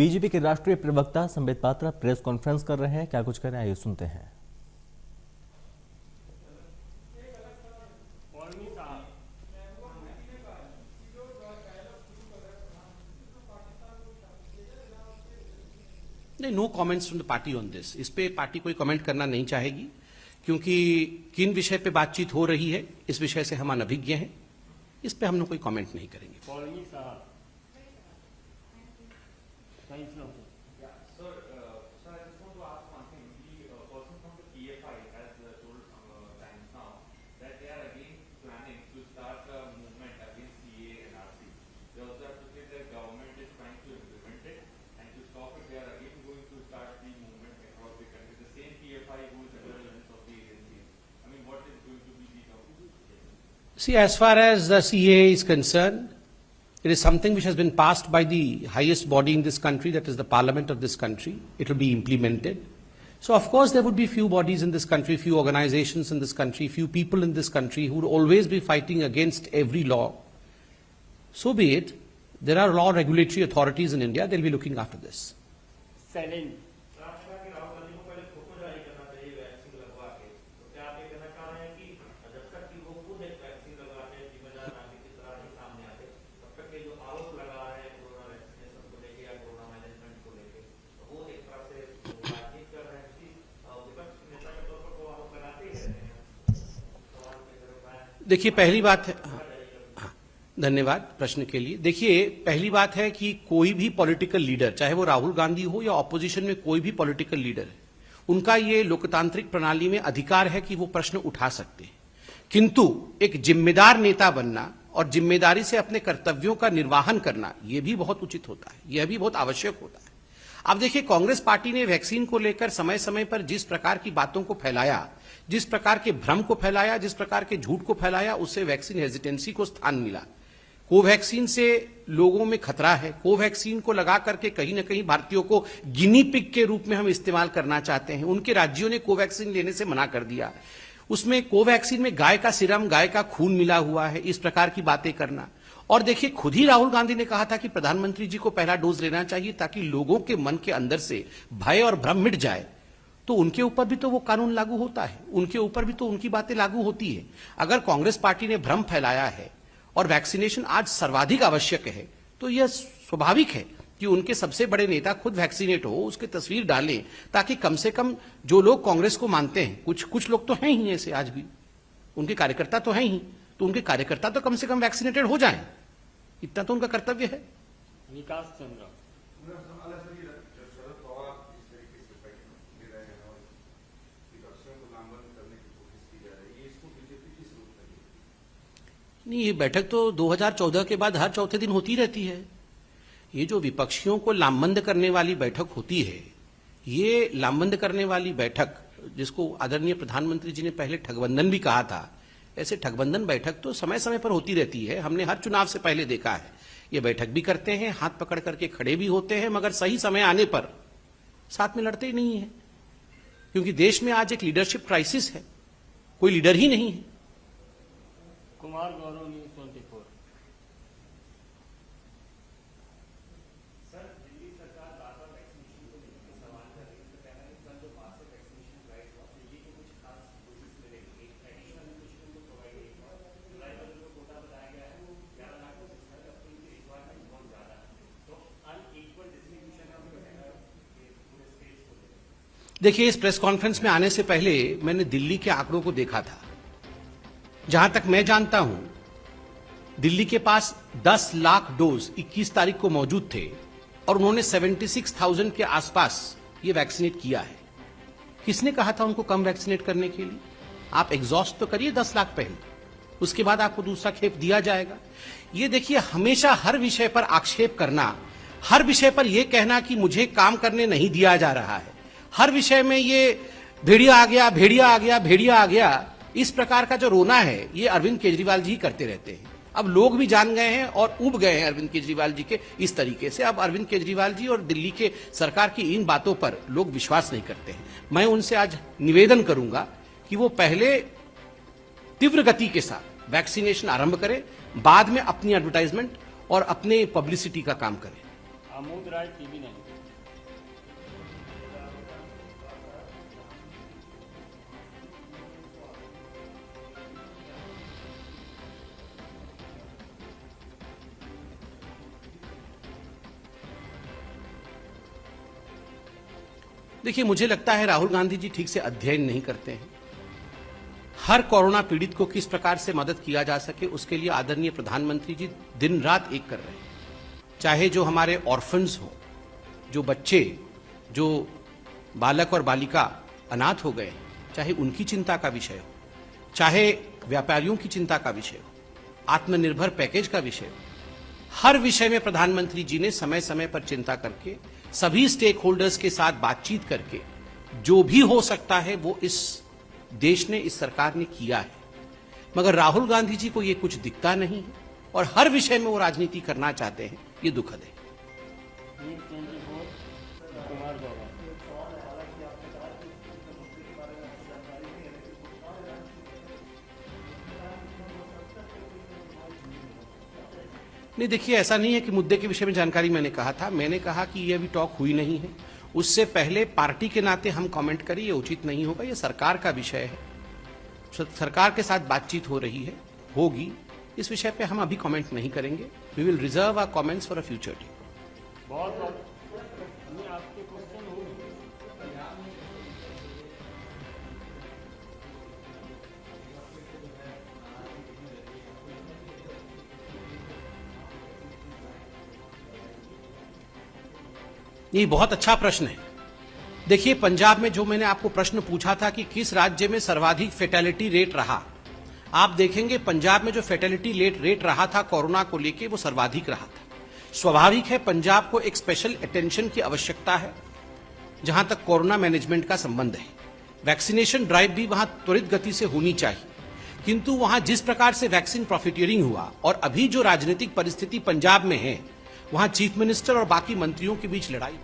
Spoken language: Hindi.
बीजेपी के राष्ट्रीय प्रवक्ता संबित पात्रा प्रेस कॉन्फ्रेंस कर रहे हैं। क्या कुछ कर रहे हैं आइए सुनते हैं। नहीं, no comments from the party on this. इस पे पार्टी कोई कमेंट करना नहीं चाहेगी, क्योंकि किन विषय पे बातचीत हो रही है इस विषय से हम अनभिज्ञ हैं। इस पे हम लोग कोई कमेंट नहीं करेंगे। See, as far as the CAA is concerned, it is something which has been passed by the highest body in this country, that is the parliament of this country. It will be implemented. So, of course, there would be few bodies in this country, few organizations in this country, few people in this country who would always be fighting against every law. So be it. There are law regulatory authorities in India, they'll be looking after this. Selling. देखिए, पहली बात है, धन्यवाद प्रश्न के लिए। देखिए, पहली बात है कि कोई भी पॉलिटिकल लीडर, चाहे वो राहुल गांधी हो या ऑपोजिशन में कोई भी पॉलिटिकल लीडर है, उनका ये लोकतांत्रिक प्रणाली में अधिकार है कि वो प्रश्न उठा सकते हैं। किंतु एक जिम्मेदार नेता बनना और जिम्मेदारी से अपने कर्तव्यों का निर्वहन करना, यह भी बहुत उचित होता है, यह भी बहुत आवश्यक होता है। अब देखिए, कांग्रेस पार्टी ने वैक्सीन को लेकर समय समय पर जिस प्रकार की बातों को फैलाया, जिस प्रकार के भ्रम को फैलाया, जिस प्रकार के झूठ को फैलाया, उससे वैक्सीन हेजिटेंसी को स्थान मिला। कोवैक्सीन से लोगों में खतरा है। कोवैक्सीन को लगा करके कहीं ना कहीं भारतीयों को गिनी पिग के रूप में हम इस्तेमाल करना चाहते हैं। उनके राज्यों ने कोवैक्सीन लेने से मना कर दिया। उसमें कोवैक्सीन में गाय का सीरम, गाय का खून मिला हुआ है, इस प्रकार की बातें करना। और देखिए, खुद ही राहुल गांधी ने कहा था कि प्रधानमंत्री जी को पहला डोज लेना चाहिए ताकि लोगों के मन के अंदर से भय और भ्रम मिट जाए। तो उनके ऊपर भी तो वो कानून लागू होता है, उनके ऊपर भी तो उनकी बातें लागू होती है। अगर कांग्रेस पार्टी ने भ्रम फैलाया है और वैक्सीनेशन आज सर्वाधिक आवश्यक है, तो यह स्वाभाविक है कि उनके सबसे बड़े नेता खुद वैक्सीनेट हो, उसकी तस्वीर डालें, ताकि कम से कम जो लोग कांग्रेस को मानते हैं, कुछ लोग तो हैं ही ऐसे, आज भी उनके कार्यकर्ता तो हैं ही, तो उनके कार्यकर्ता तो कम से कम वैक्सीनेटेड हो जाएं, इतना तो उनका कर्तव्य है। विकास चंद्र। नहीं, ये बैठक तो 2014 के बाद हर चौथे दिन होती रहती है। ये जो विपक्षियों को लामबंद करने वाली बैठक होती है, ये लामबंद करने वाली बैठक, जिसको आदरणीय प्रधानमंत्री जी ने पहले ठगबंधन भी कहा था, ऐसे ठगबंधन बैठक तो समय समय पर होती रहती है। हमने हर चुनाव से पहले देखा है, ये बैठक भी करते हैं, हाथ पकड़ करके खड़े भी होते हैं, मगर सही समय आने पर साथ में लड़ते ही नहीं है, क्योंकि देश में आज एक लीडरशिप क्राइसिस है, कोई लीडर ही नहीं है। कुमार गौरव, न्यूज़ 24। सर, दिल्ली सरकार बार-बार वैक्सीनेशन को लेकर सवाल कर रही है, तो कह रहा है कल जो मास वैक्सीनेशन ड्राइव हुआ, दिल्ली को कुछ खास कोशिश मिलेगी, एडिशनल कुछ उनको प्रोवाइड करेगी। जुलाई का जो कोटा बताया गया है वो 11 लाख को है, अपनी रिक्वायरमेंट बहुत ज्यादा है, तो अनइक्वल डिस्ट्रीब्यूशन है पूरे स्टेट्स को। देखिए, इस प्रेस कॉन्फ्रेंस में आने से पहले मैंने दिल्ली के आंकड़ों को देखा था। जहां तक मैं जानता हूं, दिल्ली के पास 10 लाख डोज 21 तारीख को मौजूद थे और उन्होंने 76,000 के आसपास ये वैक्सीनेट किया है। किसने कहा था उनको कम वैक्सीनेट करने के लिए? आप एग्जॉस्ट तो करिए 10 लाख पहले, उसके बाद आपको दूसरा खेप दिया जाएगा। ये देखिए, हमेशा हर विषय पर आक्षेप करना, हर विषय पर यह कहना कि मुझे काम करने नहीं दिया जा रहा है, हर विषय में ये भेड़िया आ गया, भेड़िया आ गया, भेड़िया आ गया, इस प्रकार का जो रोना है, ये अरविंद केजरीवाल जी करते रहते हैं। अब लोग भी जान गए हैं और उब गए हैं अरविंद केजरीवाल जी के इस तरीके से। अब अरविंद केजरीवाल जी और दिल्ली के सरकार की इन बातों पर लोग विश्वास नहीं करते हैं। मैं उनसे आज निवेदन करूंगा कि वो पहले तीव्र गति के साथ वैक्सीनेशन आरंभ करें, बाद में अपनी एडवर्टाइजमेंट और अपने पब्लिसिटी का काम करें। आमोद राय टीवी 9। देखिए, मुझे लगता है राहुल गांधी जी ठीक से अध्ययन नहीं करते हैं। हर कोरोना पीड़ित को किस प्रकार से मदद किया जा सके उसके लिए आदरणीय प्रधानमंत्री जी दिन रात एक कर रहे हैं। चाहे जो हमारे ऑर्फन्स हो, जो बच्चे, जो बालक और बालिका अनाथ हो गए, चाहे उनकी चिंता का विषय हो, चाहे व्यापारियों की चिंता का विषय हो, आत्मनिर्भर पैकेज का विषय हो, हर विषय में प्रधानमंत्री जी ने समय समय पर चिंता करके सभी स्टेक होल्डर्स के साथ बातचीत करके जो भी हो सकता है वो इस देश ने, इस सरकार ने किया है। मगर राहुल गांधी जी को ये कुछ दिखता नहीं है और हर विषय में वो राजनीति करना चाहते हैं, ये दुखद है। न्यूज़ 24 कुमार गौरव। नहीं, देखिए, ऐसा नहीं है कि मुद्दे के विषय में जानकारी मैंने कहा था। मैंने कहा कि ये अभी टॉक हुई नहीं है। उससे पहले पार्टी के नाते हम कमेंट करें, ये उचित नहीं होगा। ये सरकार का विषय है, सरकार के साथ बातचीत हो रही है, होगी। इस विषय पे हम अभी कमेंट नहीं करेंगे। We will reserve our comments for a future day. बहुत बहुत मैं आपके क्वेश्चन हूँ। ये बहुत अच्छा प्रश्न है। देखिए, पंजाब में जो मैंने आपको प्रश्न पूछा था कि किस राज्य में सर्वाधिक फेटेलिटी रेट रहा, आप देखेंगे पंजाब में जो फेटेलिटी रेट रहा था कोरोना को लेके, वो सर्वाधिक रहा था। स्वाभाविक है, पंजाब को एक स्पेशल अटेंशन की आवश्यकता है जहां तक कोरोना मैनेजमेंट का संबंध है। वैक्सीनेशन ड्राइव भी वहां त्वरित गति से होनी चाहिए, किंतु वहां जिस प्रकार से वैक्सीन प्रॉफिटियरिंग हुआ और अभी जो राजनीतिक परिस्थिति पंजाब में है, वहां चीफ मिनिस्टर और बाकी मंत्रियों के बीच लड़ाई